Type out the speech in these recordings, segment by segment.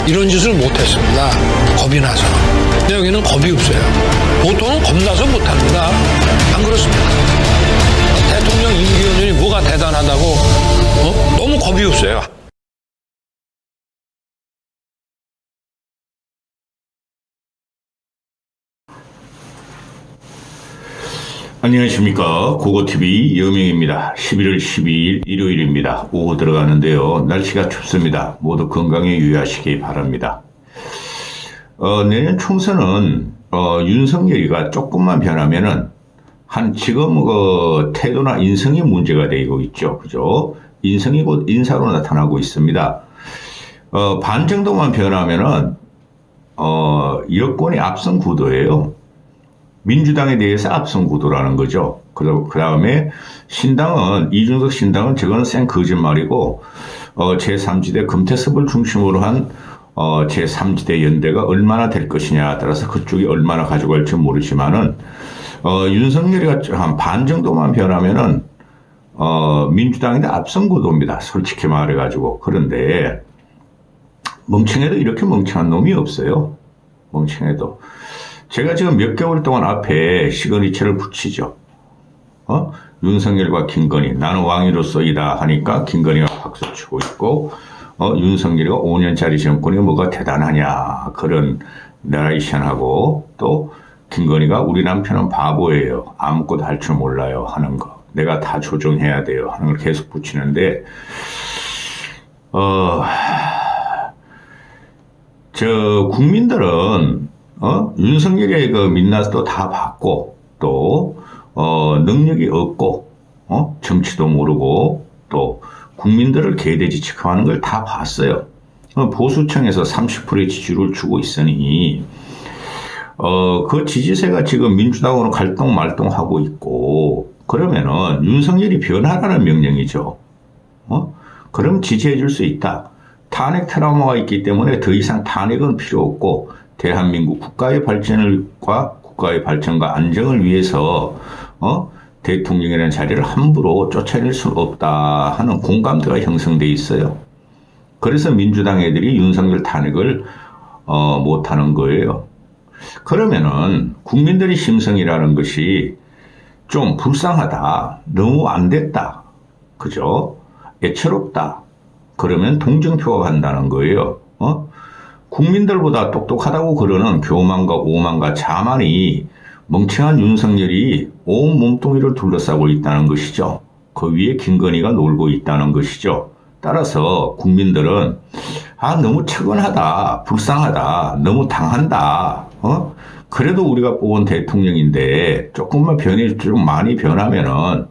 이런 짓을 못했습니다. 겁이 나서. 근데 여기는 겁이 없어요. 보통은 겁나서 못합니다. 안 그렇습니까? 대통령 임기연연이 뭐가 대단하다고 너무 겁이 없어요. 안녕하십니까. 고고TV 여명입니다. 11월 12일 일요일입니다. 오후 들어가는데요. 날씨가 춥습니다. 모두 건강에 유의하시기 바랍니다. 내년 총선은 윤석열이가 조금만 변하면은 지금 태도나 인성이 문제가 되고 있죠. 그죠? 인성이 곧 인사로 나타나고 있습니다. 반 정도만 변하면은 여권이 앞선 구도예요. 민주당에 대해서 앞선 구도라는 거죠. 그 다음에 이준석 신당은 저거는 생 거짓말이고, 제3지대 금태섭을 중심으로 한, 제3지대 연대가 얼마나 될 것이냐에 따라서 그쪽이 얼마나 가져갈지 모르지만은, 윤석열이가 한 반 정도만 변하면은, 민주당인데 앞선 구도입니다. 솔직히 말해가지고. 그런데, 멍청해도 이렇게 멍청한 놈이 없어요. 멍청해도. 제가 지금 몇 개월 동안 앞에 시그니처를 붙이죠. 윤석열과 김건희, 나는 왕이로서이다 하니까 김건희가 박수 치고 있고, 윤석열이가 5년짜리 정권이 뭐가 대단하냐, 그런 내레이션하고, 또 김건희가 우리 남편은 바보예요, 아무것도 할 줄 몰라요 하는 거, 내가 다 조정해야 돼요 하는 걸 계속 붙이는데, 국민들은 윤석열의 그 민낯도 다 봤고, 또, 능력이 없고, 정치도 모르고, 또, 국민들을 개돼지 취급하는 걸 다 봤어요. 보수층에서 30%의 지지율을 주고 있으니, 그 지지세가 지금 민주당으로 갈등말동하고 있고, 그러면은 윤석열이 변하라는 명령이죠. 그럼 지지해 줄 수 있다. 탄핵 트라우마가 있기 때문에 더 이상 탄핵은 필요 없고, 대한민국 국가의 발전과 안정을 위해서 대통령이라는 자리를 함부로 쫓아낼 수 없다 하는 공감대가 형성돼 있어요. 그래서 민주당 애들이 윤석열 탄핵을 못하는 거예요. 그러면은 국민들의 심성이라는 것이 좀 불쌍하다, 너무 안 됐다, 그죠? 애처롭다. 그러면 동정표가 간다는 거예요. 국민들보다 똑똑하다고 그러는 교만과 오만과 자만이 멍청한 윤석열이 온 몸뚱이를 둘러싸고 있다는 것이죠. 그 위에 김건희가 놀고 있다는 것이죠. 따라서 국민들은 너무 측은하다, 불쌍하다, 너무 당한다. 그래도 우리가 뽑은 대통령인데 조금만 좀 많이 변하면은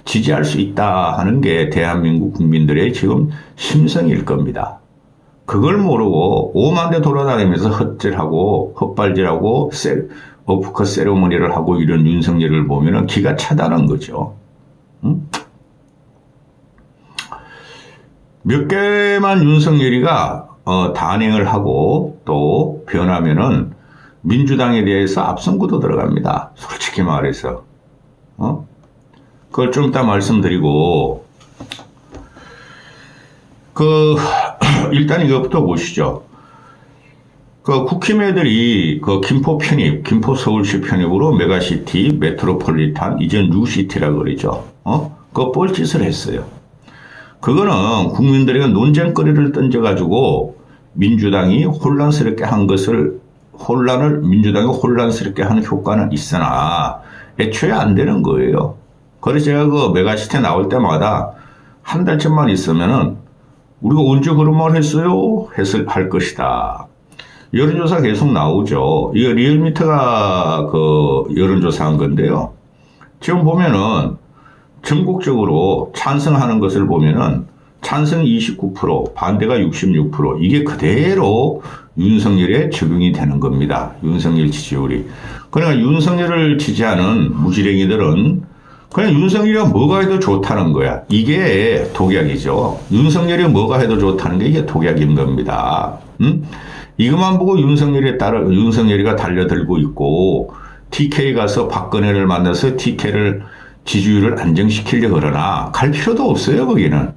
지지할 수 있다 하는 게 대한민국 국민들의 지금 심성일 겁니다. 그걸 모르고 5만 대 돌아다니면서 헛발질하고 오프컷 세레모니를 하고 이런 윤석열을 보면은 기가 차다는 거죠. 몇 개만 윤석열이가 단행을 하고 또 변하면은 민주당에 대해서 앞선 구도 들어갑니다. 솔직히 말해서. 그걸 좀 이따 말씀드리고, 일단 이것부터 보시죠. 국힘애들이 김포 편입, 김포 서울시 편입으로 메가시티, 메트로폴리탄, 이전 뉴시티라고 그러죠. 뻘짓을 했어요. 그거는 국민들에게 논쟁거리를 던져가지고 민주당이 혼란스럽게 한 것을, 민주당이 혼란스럽게 하는 효과는 있으나 애초에 안 되는 거예요. 그래서 제가 메가시티 나올 때마다 한 달쯤만 있으면은 우리가 언제 그런 말 했어요? 할 것이다. 여론조사 계속 나오죠. 이거 리얼미터가 여론조사한 건데요. 지금 보면은 전국적으로 찬성하는 것을 보면은 찬성 29%, 반대가 66%, 이게 그대로 윤석열에 적용이 되는 겁니다. 윤석열 지지율이. 그러니까 윤석열을 지지하는 무지랭이들은 그냥 윤석열이가 뭐가 해도 좋다는 거야. 이게 독약이죠. 윤석열이 뭐가 해도 좋다는 게 이게 독약인 겁니다. 이것만 보고 윤석열이가 달려들고 있고, TK 가서 박근혜를 만나서 TK를 지지율을 안정시키려고 그러나 갈 필요도 없어요. 거기는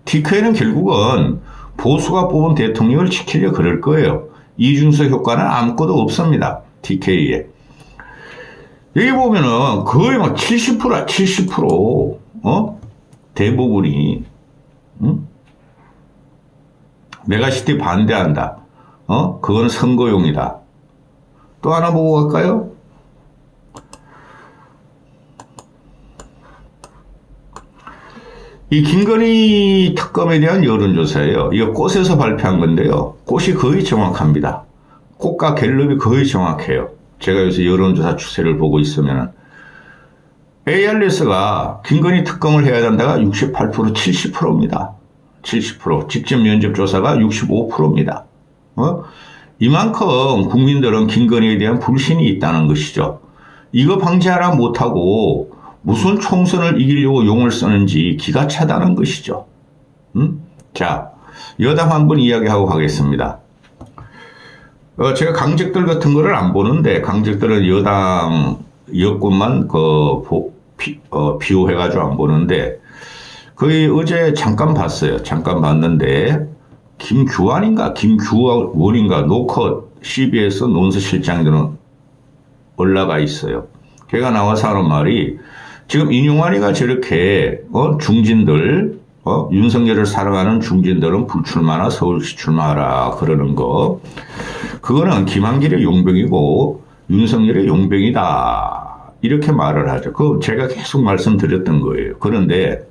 TK는 결국은 보수가 뽑은 대통령을 지키려 그럴 거예요. 이준석 효과는 아무것도 없습니다. TK에. 여기 보면은 거의 막 70%야, 70%. 대부분이. 메가시티 반대한다. 그건 선거용이다. 또 하나 보고 갈까요? 이 김건희 특검에 대한 여론조사예요. 이거 꽃에서 발표한 건데요. 꽃이 거의 정확합니다. 꽃과 갤럽이 거의 정확해요. 제가 요새 여론조사 추세를 보고 있으면 ARS가 김건희 특검을 해야 된다가 68%, 70%입니다. 70%. 직접 면접 조사가 65%입니다. 이만큼 국민들은 김건희에 대한 불신이 있다는 것이죠. 이거 방지하라 못하고 무슨 총선을 이기려고 용을 쓰는지 기가 차다는 것이죠. 자, 여당 한번 이야기하고 가겠습니다. 제가 강적들 같은 거를 안 보는데, 강적들은 여당, 여권만 비호해가지고 안 보는데, 거의 어제 잠깐 봤어요. 잠깐 봤는데, 김규원인가, 노컷 CBS 논수실장들은 올라가 있어요. 걔가 나와서 하는 말이, 지금 인용환이가 저렇게, 중진들, 윤석열을 사랑하는 중진들은 불출마나 서울시 출마하라 그러는 거. 그거는 김한길의 용병이고 윤석열의 용병이다. 이렇게 말을 하죠. 그거 제가 계속 말씀드렸던 거예요. 그런데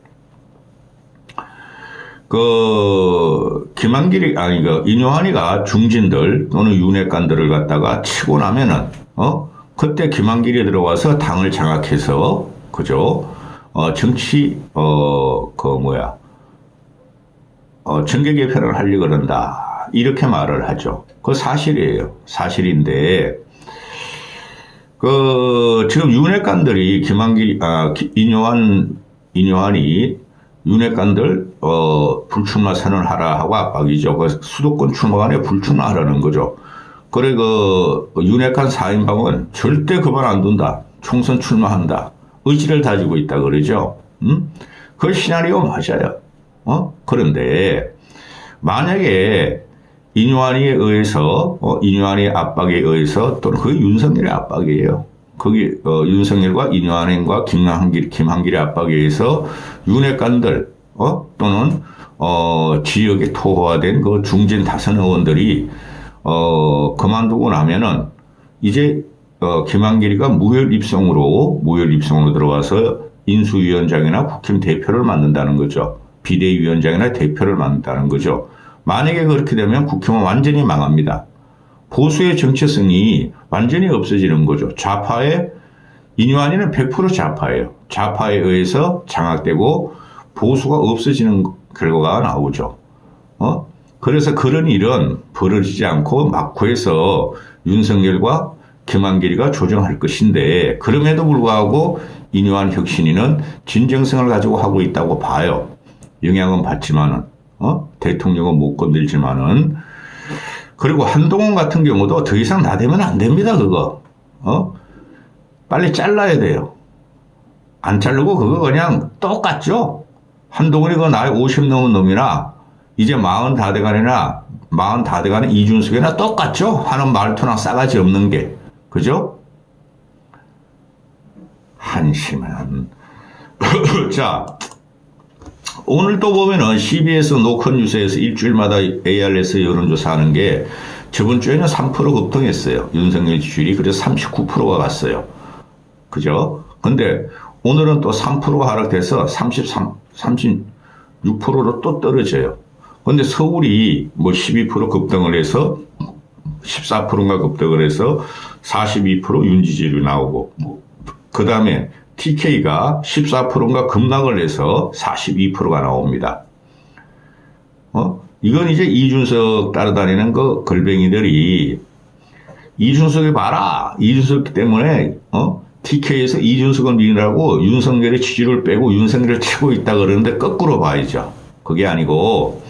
인용환이가 중진들 또는 윤핵관들을 갖다가 치고 나면은, 그때 김한길이 들어와서 당을 장악해서, 그죠? 정치, 정계 개편을 하려고 그런다. 이렇게 말을 하죠. 그거 사실이에요. 사실인데, 지금 윤핵관들이 인요한이 윤핵관들, 불출마 선언하라 하고 압박이죠. 수도권 출마간에 불출마하라는 거죠. 그래, 윤핵관 4인방은 절대 그만 안 둔다. 총선 출마한다. 의지를 다지고 있다 그러죠. 그 시나리오 맞아요. 그런데 만약에 인요한이에 의해서 인요한이의 압박에 의해서 또는 그게 윤석열의 압박이에요. 거기 윤석열과 인요한과 김한길의 압박에 의해서 윤핵관들 또는 지역에 토호화된 그 중진 다선 의원들이 그만두고 나면은 이제 김한길이가 무혈 입성으로 들어와서 인수위원장이나 국힘 대표를 맡는다는 거죠. 비대위원장이나 대표를 맡는다는 거죠. 만약에 그렇게 되면 국힘은 완전히 망합니다. 보수의 정체성이 완전히 없어지는 거죠. 인요한이는 100% 좌파예요. 좌파에 의해서 장악되고 보수가 없어지는 결과가 나오죠. 그래서 그런 일은 벌어지지 않고 막후에서 윤석열과 김한길이가 조정할 것인데, 그럼에도 불구하고 인요한 혁신위는 진정성을 가지고 하고 있다고 봐요. 영향은 받지만은, 대통령은 못 건들지만은. 그리고 한동훈 같은 경우도 더 이상 나대면 안 됩니다, 그거. 빨리 잘라야 돼요. 안 자르고 그거 그냥 똑같죠? 한동훈이 그 나이 50 넘은 놈이나, 이제 40 다 돼가는 이준석이나 똑같죠? 하는 말투나 싸가지 없는 게. 그죠? 한심한. 자, 오늘 또 보면은 CBS 노컷 뉴스에서 일주일마다 ARS 여론조사 하는 게 저번 주에는 3% 급등했어요. 윤석열 지지율이. 그래서 39%가 갔어요. 그죠? 근데 오늘은 또 3%가 하락돼서 36%로 또 떨어져요. 근데 서울이 뭐 12% 급등을 해서 14%인가 급등을 해서 42% 윤지지율이 나오고, 그 다음에 TK가 14%인가 급락을 해서 42%가 나옵니다. 이건 이제 이준석 따라다니는 그 걸뱅이들이 이준석이 봐라. 이준석 때문에, TK에서 이준석을 밀으라고 윤석열의 지지를 빼고 윤석열을 치고 있다 그러는데 거꾸로 봐야죠. 그게 아니고,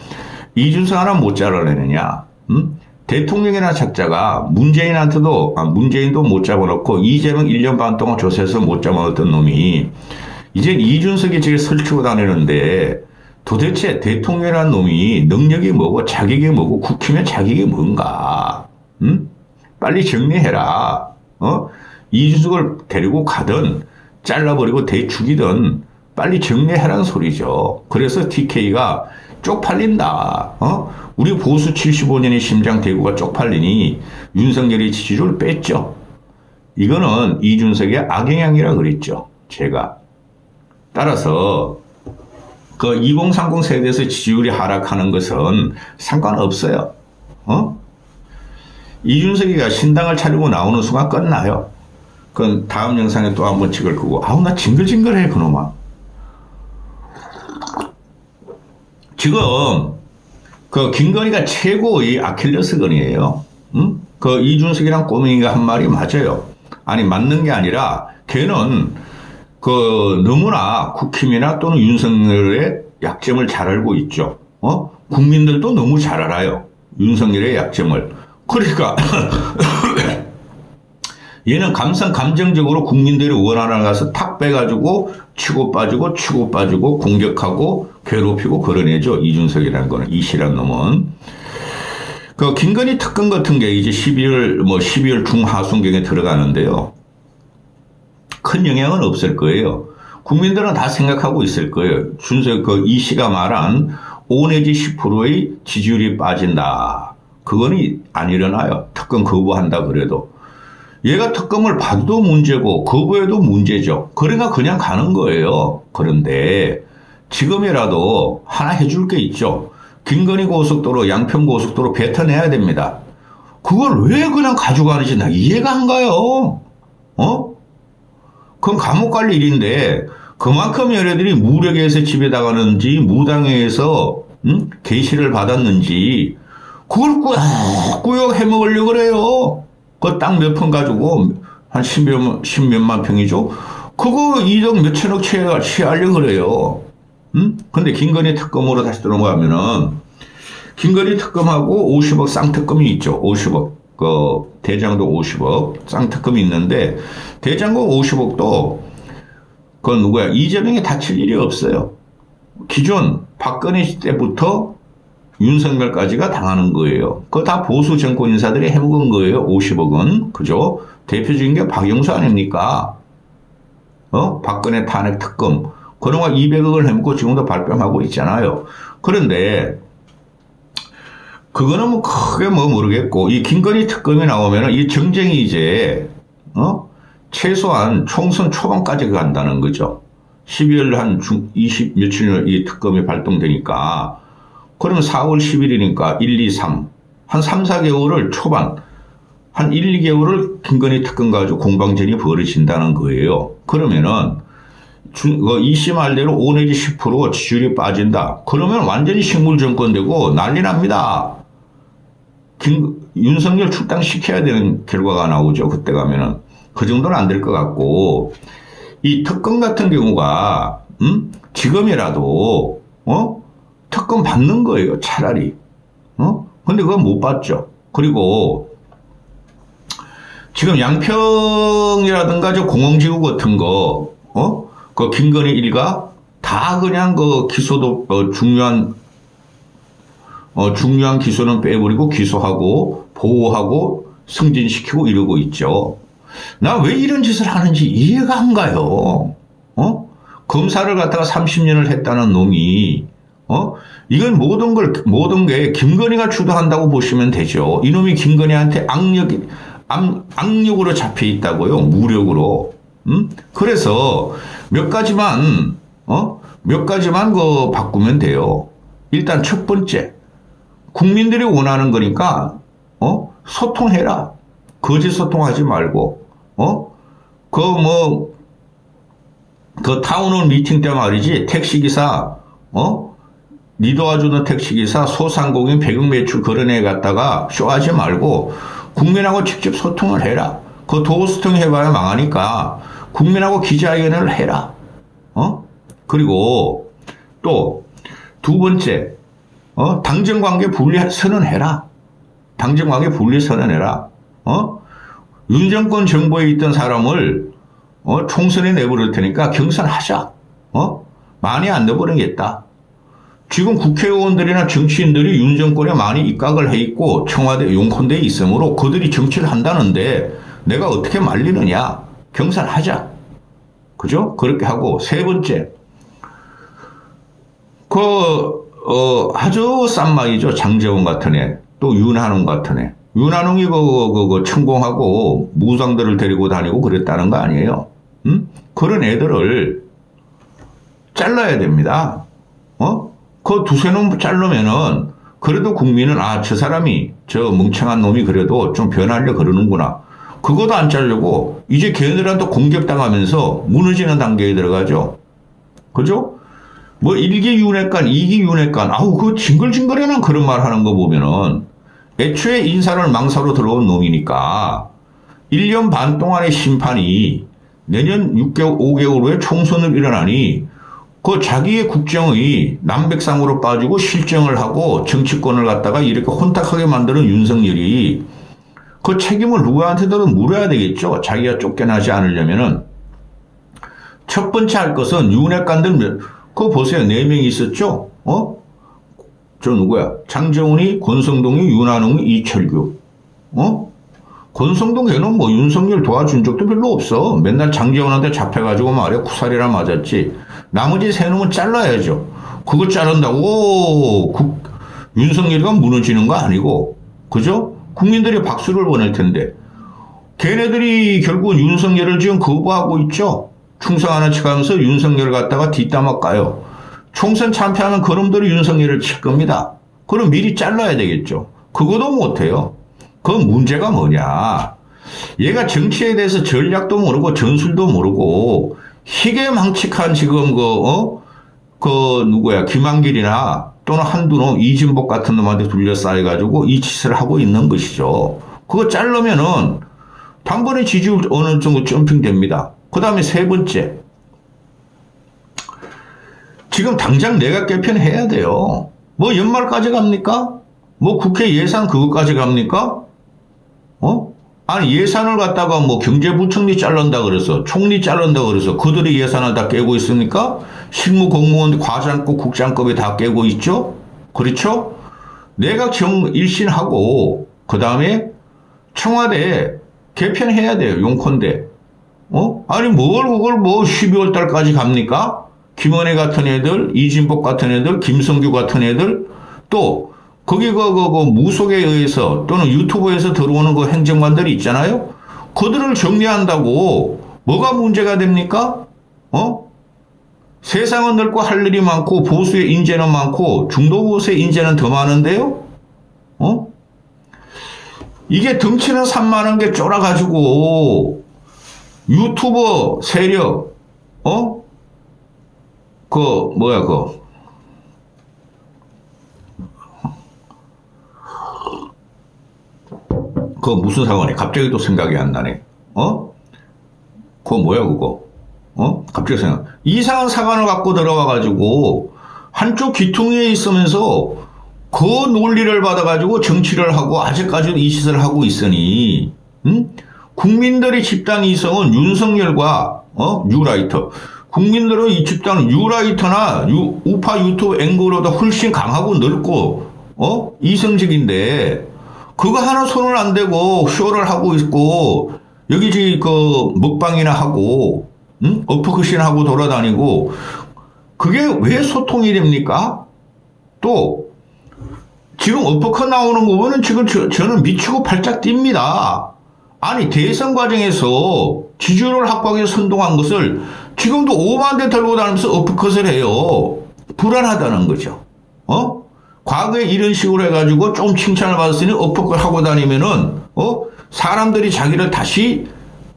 이준석 하나 못 잘라내느냐? 대통령이나 작자가 문재인도 못 잡아놓고 이재명 1년 반 동안 조사해서 못 잡아놓던 놈이 이젠 이준석이 제일 설치고 다니는데 도대체 대통령이라는 놈이 능력이 뭐고 자격이 뭐고 국회면 자격이 뭔가? 응? 빨리 정리해라. 이준석을 데리고 가든 잘라버리고 대죽이든 빨리 정리해라는 소리죠. 그래서 TK가 쪽팔린다. 우리 보수 75년의 심장 대구가 쪽팔리니 윤석열의 지지율을 뺐죠. 이거는 이준석의 악영향이라 그랬죠. 제가. 따라서 그 2030 세대에서 지지율이 하락하는 것은 상관없어요. 이준석이가 신당을 차리고 나오는 순간 끝나요. 그건 다음 영상에 또 한번 찍을 거고. 아우, 나 징글징글해, 그놈아. 지금, 그, 김건희가 최고의 아킬레스건이에요. 응? 그, 이준석이랑 꼬맹이가 한 말이 맞아요. 아니, 맞는 게 아니라, 걔는, 그, 너무나 국힘이나 또는 윤석열의 약점을 잘 알고 있죠. 국민들도 너무 잘 알아요. 윤석열의 약점을. 그러니까, 얘는 감정적으로 국민들이 원하는 가서 탁 빼가지고 치고 빠지고 공격하고 괴롭히고 그러내죠. 이준석이라는 거는, 이씨라는 놈은. 그 김건희 특검 같은 게 이제 12월 중하순경에 들어가는데요. 큰 영향은 없을 거예요. 국민들은 다 생각하고 있을 거예요. 그 이씨가 말한 5 내지 10%의 지지율이 빠진다. 그거는 안 일어나요. 특검 거부한다 그래도. 얘가 특검을 받아도 문제고 거부해도 문제죠. 그러니까 그냥 가는 거예요. 그런데 지금이라도 하나 해줄 게 있죠. 김건희 고속도로, 양평 고속도로 뱉어내야 됩니다. 그걸 왜 그냥 가져가는지 나 이해가 안 가요. 그건 감옥 갈 일인데 그만큼 얘네들이 무력에서 집에다가는지 무당에서 계시를 받았는지 그걸 꾸역꾸역 해먹으려고 그래요. 그 땅 몇 푼 가지고 한 10몇만 평이죠. 그거 2억 몇천억 취하려고 그래요. 근데 김건희 특검으로 다시 넘어가면은 김건희 특검하고 50억 쌍특검이 있죠. 50억. 그 대장도 50억 쌍특검이 있는데 대장고 50억도 그건 누구야? 이재명이 다칠 일이 없어요. 기존 박근혜 때부터 윤석열까지가 당하는 거예요. 그거 다 보수 정권 인사들이 해먹은 거예요. 50억은. 그죠? 대표적인 게 박영수 아닙니까? 박근혜 탄핵 특검. 그동안 200억을 해먹고 지금도 발뺌하고 있잖아요. 그런데 그거는 뭐 크게 뭐 모르겠고 이 김건희 특검이 나오면은 이 정쟁이 이제 최소한 총선 초반까지 간다는 거죠. 12월 한 20 며칠 이 특검이 발동되니까 그러면 4월 10일이니까 1, 2, 3. 한 3, 4개월을 초반, 한 1, 2개월을 김건희 특검 가지고 공방전이 벌어진다는 거예요. 그러면은, 이씨 말대로 5 내지 10% 지지율이 빠진다. 그러면 완전히 식물정권 되고 난리 납니다. 윤석열 출당시켜야 되는 결과가 나오죠. 그때 가면은. 그 정도는 안 될 것 같고, 이 특검 같은 경우가, 지금이라도, 특검 받는 거예요, 차라리. 근데 그건 못 받죠. 그리고, 지금 양평이라든가 저 공영지구 같은 거, 그 김건희 일가 다 그냥 그 기소도, 중요한 기소는 빼버리고 기소하고, 보호하고, 승진시키고 이러고 있죠. 나 왜 이런 짓을 하는지 이해가 안 가요. 검사를 갖다가 30년을 했다는 놈이, 이건 모든 게 김건희가 주도한다고 보시면 되죠. 이놈이 김건희한테 악력으로 잡혀 있다고요. 무력으로. 그래서 몇 가지만 그 바꾸면 돼요. 일단 첫 번째, 국민들이 원하는 거니까, 소통해라. 거짓 소통하지 말고, 그 타운홀 미팅 때 말이지, 택시기사, 니 도와주는 택시기사 소상공인 배급 매출 그런 애 갖다가 쇼하지 말고 국민하고 직접 소통을 해라. 그 도소통 해봐야 망하니까 국민하고 기자회견을 해라. 그리고 또 두 번째, 당정관계 분리 선언해라. 당정관계 분리 선언해라. 윤 정권 정부에 있던 사람을 총선에 내버릴 테니까 경선하자. 많이 안 내버리겠다. 지금 국회의원들이나 정치인들이 윤 정권에 많이 입각을 해 있고 청와대 용컨대에 있으므로 그들이 정치를 한다는데 내가 어떻게 말리느냐. 경선하자. 그죠? 그렇게 하고 세 번째. 아주 싼 말이죠. 장재원 같은 애. 또 윤한홍 같은 애. 윤한홍이 천공하고 무상들을 데리고 다니고 그랬다는 거 아니에요. 그런 애들을 잘라야 됩니다. 그 두세 놈 자르면은 그래도 국민은 저 사람이 저 멍청한 놈이 그래도 좀 변하려 그러는구나. 그것도 안 자르고 이제 걔네들한테 공격당하면서 무너지는 단계에 들어가죠. 그죠? 뭐 1기 윤회관, 2기 윤회관, 그 징글징글해난 그런 말 하는 거 보면은 애초에 인사를 망사로 들어온 놈이니까 1년 반 동안의 심판이 내년 6개월, 5개월 후에 총선을 일어나니 그 자기의 국정의 남백상으로 빠지고 실정을 하고 정치권을 갖다가 이렇게 혼탁하게 만드는 윤석열이 그 책임을 누구한테든 물어야 되겠죠. 자기가 쫓겨나지 않으려면은. 첫 번째 할 것은 윤핵관들, 그거 보세요. 4명이 있었죠? 저 누구야? 장정훈이, 권성동이, 윤한홍이, 이철규. 권성동 걔는 뭐 윤석열 도와준 적도 별로 없어. 맨날 장재원한테 잡혀가지고 말이야 쿠사리라 맞았지. 나머지 3놈은 잘라야죠. 그거 자른다고 윤석열이가 무너지는 거 아니고. 그죠? 국민들이 박수를 보낼 텐데. 걔네들이 결국은 윤석열을 지금 거부하고 있죠. 충성하는 척하면서 윤석열을 갖다가 뒷담화 까요. 총선 참패하면 그놈들이 윤석열을 칠 겁니다. 그럼 미리 잘라야 되겠죠. 그거도 못해요. 그 문제가 뭐냐. 얘가 정치에 대해서 전략도 모르고 전술도 모르고 희개망측한 지금 누구야 김한길이나 또는 한두 놈 이진복 같은 놈한테 둘러싸여가지고 이 짓을 하고 있는 것이죠. 그거 자르면은 단번에 지지율 어느 정도 점핑됩니다. 그 다음에 세 번째. 지금 당장 내각 개편해야 돼요. 뭐 연말까지 갑니까? 뭐 국회 예산 그것까지 갑니까? 아니 예산을 갖다가 뭐 경제부총리 자른다 그래서 총리 자른다 그래서 그들이 예산을 다 깨고 있습니까? 실무 공무원 과장급 국장급이 다 깨고 있죠? 그렇죠? 내각 일신하고 그 다음에 청와대 개편해야 돼요. 용컨대. 아니 뭘 그걸 뭐 12월 달까지 갑니까? 김은혜 같은 애들, 이진복 같은 애들, 김성규 같은 애들 또 거기 무속에 의해서 또는 유튜브에서 들어오는 그 행정관들이 있잖아요. 그들을 정리한다고 뭐가 문제가 됩니까? 세상은 넓고 할 일이 많고 보수의 인재는 많고 중도 보수의 인재는 더 많은데요. 이게 덩치는 산만한 게 쫄아가지고 유튜버 세력 그거 무슨 사관이야? 갑자기 또 생각이 안 나네. 그거 뭐야, 그거? 갑자기 생각. 이상한 사관을 갖고 들어와가지고, 한쪽 귀퉁이에 있으면서, 그 논리를 받아가지고 정치를 하고, 아직까지도 이 짓을 하고 있으니, 국민들의 집단 이성은 윤석열과, 뉴라이터. 국민들은 이 집단은 뉴라이터나 우파 유튜브 앵글보다 훨씬 강하고 넓고, 이성적인데, 그거 하나 손을 안 대고 쇼를 하고 있고 여기 먹방이나 하고 어퍼컷이나 하고 돌아다니고 그게 왜 소통이 됩니까? 또 지금 어퍼컷 나오는 거 보면 지금 저는 미치고 발작 뜁니다. 아니 대선 과정에서 지지율을 확보하기 위해서 선동한 것을 지금도 5만 대 들고 다니면서 어퍼컷을 해요. 불안하다는 거죠. 과거에 이런 식으로 해가지고 좀 칭찬을 받았으니 어퍼컷 하고 다니면은, 사람들이 자기를 다시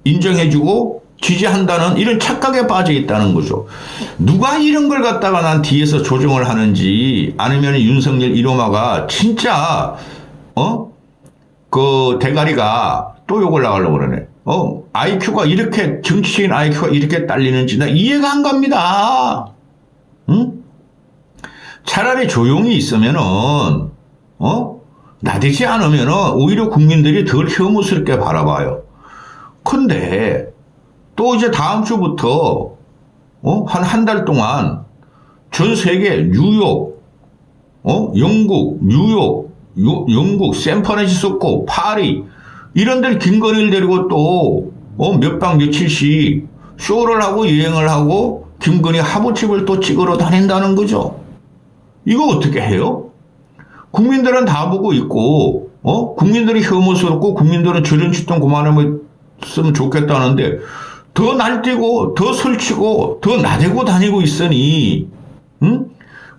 인정해주고 지지한다는 이런 착각에 빠져 있다는 거죠. 누가 이런 걸 갖다가 난 뒤에서 조정을 하는지 아니면 윤석열 이놈아가 진짜, 그 대가리가 또 욕을 나가려고 그러네. IQ가 이렇게, 정치적인 IQ가 이렇게 딸리는지 나 이해가 안 갑니다. 차라리 조용히 있으면은, 나대지 않으면은, 오히려 국민들이 덜 혐오스럽게 바라봐요. 근데, 또 이제 다음 주부터, 한 달 동안 전 세계 뉴욕, 영국, 뉴욕, 영국, 샌프란시스코, 파리, 이런 데를 김건희를 데리고 또, 몇 박 며칠씩 쇼를 하고 여행을 하고 김건희 하부집을 또 찍으러 다닌다는 거죠. 이거 어떻게 해요? 국민들은 다 보고 있고, 국민들이 혐오스럽고 국민들은 저런 짓 좀 그만하면 좋겠다는데 더 날뛰고 더 설치고 더 나대고 다니고 있으니,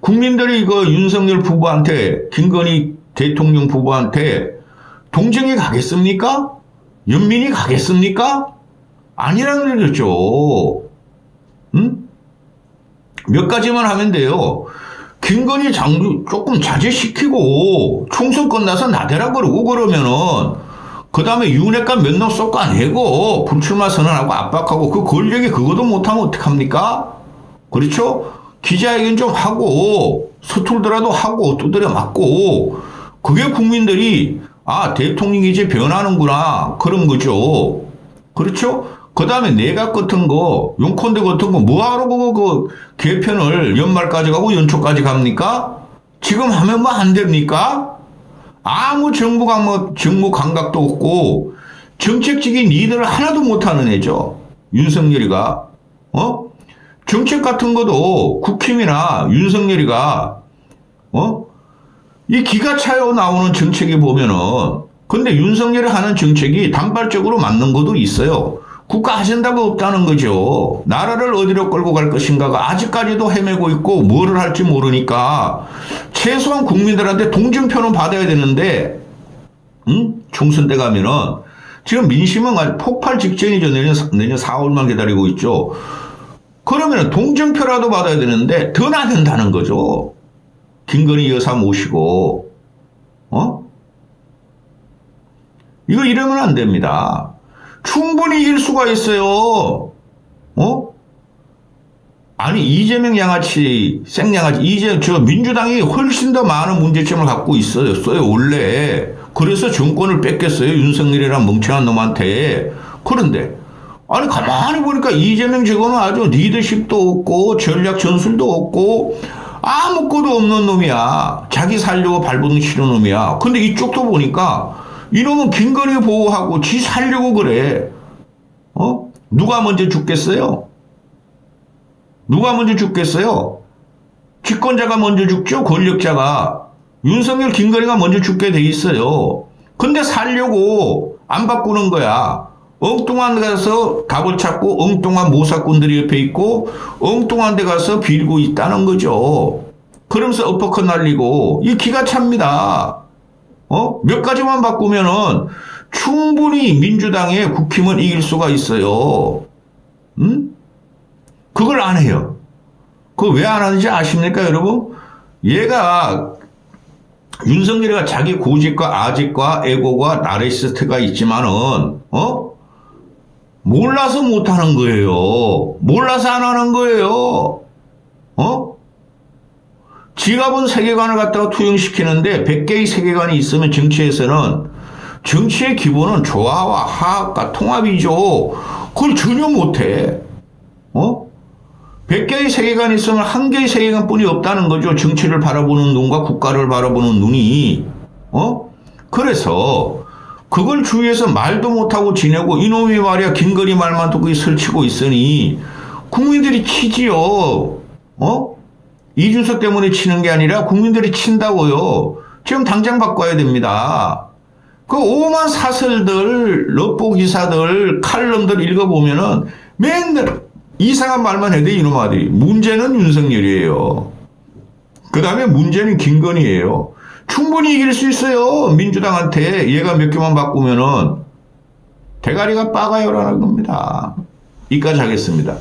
국민들이 이거 윤석열 부부한테, 김건희 대통령 부부한테 동정이 가겠습니까? 연민이 가겠습니까? 아니라는 거죠. 몇 가지만 하면 돼요. 김건희 장주 조금 자제시키고 총선 끝나서 나대라 그러고 그러면은 그 다음에 윤핵관 몇 놈 쏙아내고 불출마 선언하고 압박하고 그 권력이 그것도 못하면 어떡합니까? 그렇죠? 기자회견 좀 하고 서툴더라도 하고 두드려 맞고 그게 국민들이 아 대통령이 이제 변하는구나 그런 거죠. 그렇죠? 그 다음에 내각 같은 거 용컨대 같은 거 뭐하러 그 개편을 연말까지 가고 연초까지 갑니까? 지금 하면 뭐 안 됩니까? 아무 정부 감각도 없고 정책적인 리더를 하나도 못하는 애죠. 윤석열이가. 정책 같은 것도 국힘이나 윤석열이가 이 기가 차요 나오는 정책이 보면은 근데 윤석열이 하는 정책이 단발적으로 맞는 것도 있어요. 국가 아젠다가 없다는 거죠. 나라를 어디로 끌고 갈 것인가가 아직까지도 헤매고 있고 뭐를 할지 모르니까 최소한 국민들한테 동정표는 받아야 되는데 총선 때 가면은 지금 민심은 아직 폭발 직전이죠. 내년 4월만 기다리고 있죠. 그러면 동정표라도 받아야 되는데 더 나댄다는 거죠. 김건희 여사 모시고 이거 이러면 안 됩니다. 충분히 이길 수가 있어요. 아니 이재명 양아치 생양아치 이제 저 민주당이 훨씬 더 많은 문제점을 갖고 있어요 원래. 그래서 정권을 뺏겼어요 윤석열이란 멍청한 놈한테. 그런데 아니 가만히 보니까 이재명 저거는 아주 리더십도 없고 전략 전술도 없고 아무것도 없는 놈이야. 자기 살려고 발버둥 치는 놈이야. 근데 이쪽도 보니까 이놈은 김건희 보호하고 지 살려고 그래. 누가 먼저 죽겠어요? 누가 먼저 죽겠어요? 집권자가 먼저 죽죠? 권력자가. 윤석열, 김건희가 먼저 죽게 돼 있어요. 근데 살려고 안 바꾸는 거야. 엉뚱한 데 가서 답을 찾고 엉뚱한 모사꾼들이 옆에 있고 엉뚱한 데 가서 빌고 있다는 거죠. 그러면서 어퍼컷 날리고 이 기가 찹니다. 몇 가지만 바꾸면은 충분히 민주당의 국힘은 이길 수가 있어요. 그걸 안 해요. 그거 왜 안 하는지 아십니까, 여러분? 얘가 윤석열이가 자기 고집과 아집과 에고가 나르시스트가 있지만은 몰라서 못 하는 거예요. 몰라서 안 하는 거예요. 지가 본 세계관을 갖다가 투영시키는데 100개의 세계관이 있으면 정치에서는 정치의 기본은 조화와 화합과 통합이죠. 그걸 전혀 못해. 100개의 세계관이 있으면 한 개의 세계관뿐이 없다는 거죠. 정치를 바라보는 눈과 국가를 바라보는 눈이. 그래서 그걸 주위에서 말도 못하고 지내고 이놈이 말이야 김건희 말만 듣고 설치고 있으니 국민들이 치지요. 이준석 때문에 치는 게 아니라 국민들이 친다고요. 지금 당장 바꿔야 됩니다. 그 오만 사설들, 럽보 기사들, 칼럼들 읽어보면은 맨날 이상한 말만 해도 이놈아들이. 문제는 윤석열이에요. 그 다음에 문제는 김건희예요. 충분히 이길 수 있어요. 민주당한테 얘가 몇 개만 바꾸면은 대가리가 빠가요라는 겁니다. 이까지 하겠습니다.